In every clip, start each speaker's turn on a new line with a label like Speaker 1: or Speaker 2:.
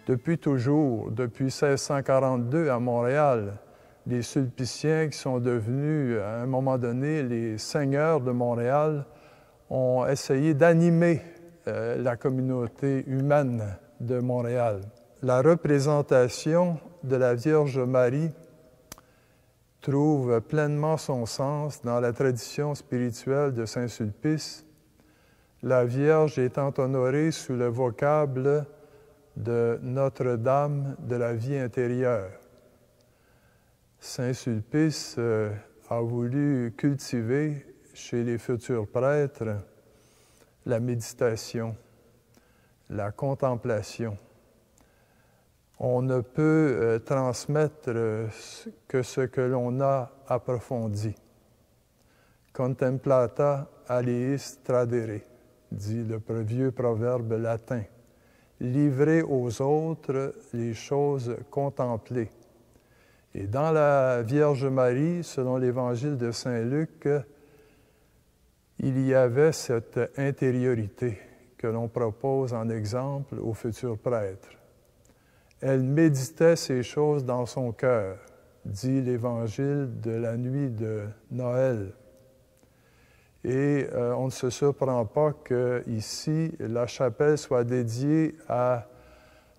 Speaker 1: Depuis toujours, depuis 1642 à Montréal, les Sulpiciens qui sont devenus, à un moment donné, les seigneurs de Montréal, ont essayé d'animer la communauté humaine de Montréal. La représentation de la Vierge Marie trouve pleinement son sens dans la tradition spirituelle de Saint-Sulpice, la Vierge étant honorée sous le vocable de Notre-Dame de la vie intérieure. Saint-Sulpice a voulu cultiver chez les futurs prêtres la méditation, la contemplation. On ne peut transmettre que ce que l'on a approfondi. Contemplata aliis tradere, dit le vieux proverbe latin. Livrer aux autres les choses contemplées. Et dans la Vierge Marie, selon l'Évangile de Saint Luc, il y avait cette intériorité que l'on propose en exemple aux futurs prêtres. Elle méditait ces choses dans son cœur, dit l'Évangile de la nuit de Noël. Et on ne se surprend pas qu'ici, la chapelle soit dédiée à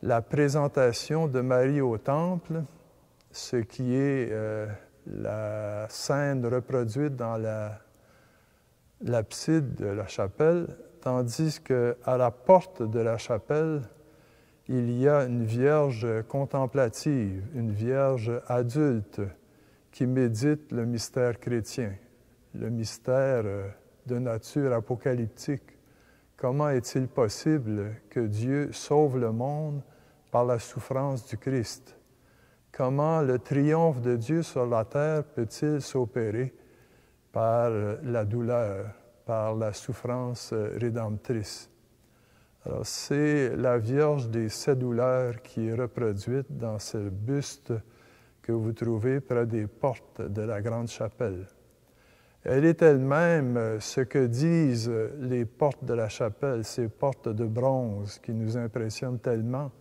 Speaker 1: la présentation de Marie au Temple, ce qui est la scène reproduite dans l'abside de la chapelle, tandis qu'à la porte de la chapelle, il y a une Vierge contemplative, une Vierge adulte qui médite le mystère chrétien, le mystère de nature apocalyptique. Comment est-il possible que Dieu sauve le monde par la souffrance du Christ? Comment le triomphe de Dieu sur la terre peut-il s'opérer par la douleur, par la souffrance rédemptrice? Alors, c'est la Vierge des 7 douleurs qui est reproduite dans ce buste que vous trouvez près des portes de la grande chapelle. Elle est elle-même ce que disent les portes de la chapelle, ces portes de bronze qui nous impressionnent tellement.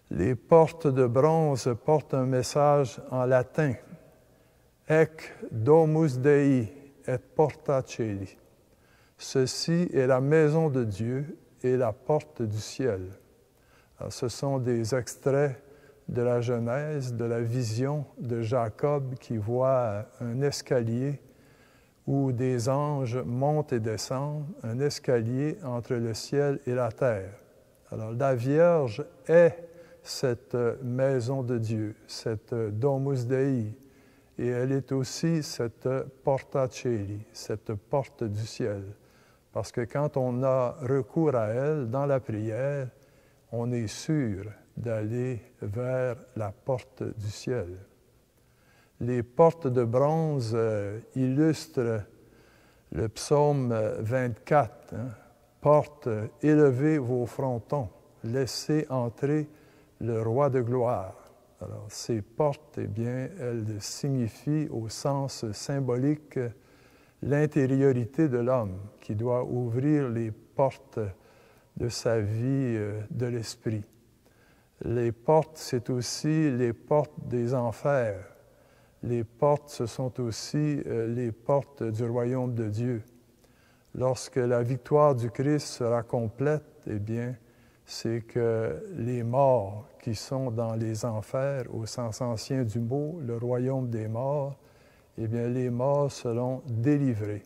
Speaker 1: Les portes de bronze portent un message en latin. Ec domus Dei et porta coeli. Ceci est la maison de Dieu et la porte du ciel. Alors, ce sont des extraits de la Genèse, de la vision de Jacob qui voit un escalier où des anges montent et descendent, un escalier entre le ciel et la terre. Alors, la Vierge est cette maison de Dieu, cette domus Dei, et elle est aussi cette porta coeli, cette porte du ciel. Parce que quand on a recours à elle dans la prière, on est sûr d'aller vers la porte du ciel. Les portes de bronze illustrent le psaume 24. Porte, élevez vos frontons, laissez entrer le roi de gloire. Alors, ces portes, eh bien, elles signifient au sens symbolique l'intériorité de l'homme qui doit ouvrir les portes de sa vie de l'esprit. Les portes, c'est aussi les portes des enfers. Les portes, ce sont aussi les portes du royaume de Dieu. Lorsque la victoire du Christ sera complète, eh bien, c'est que les morts qui sont dans les enfers, au sens ancien du mot, le royaume des morts, eh bien, les morts seront délivrés.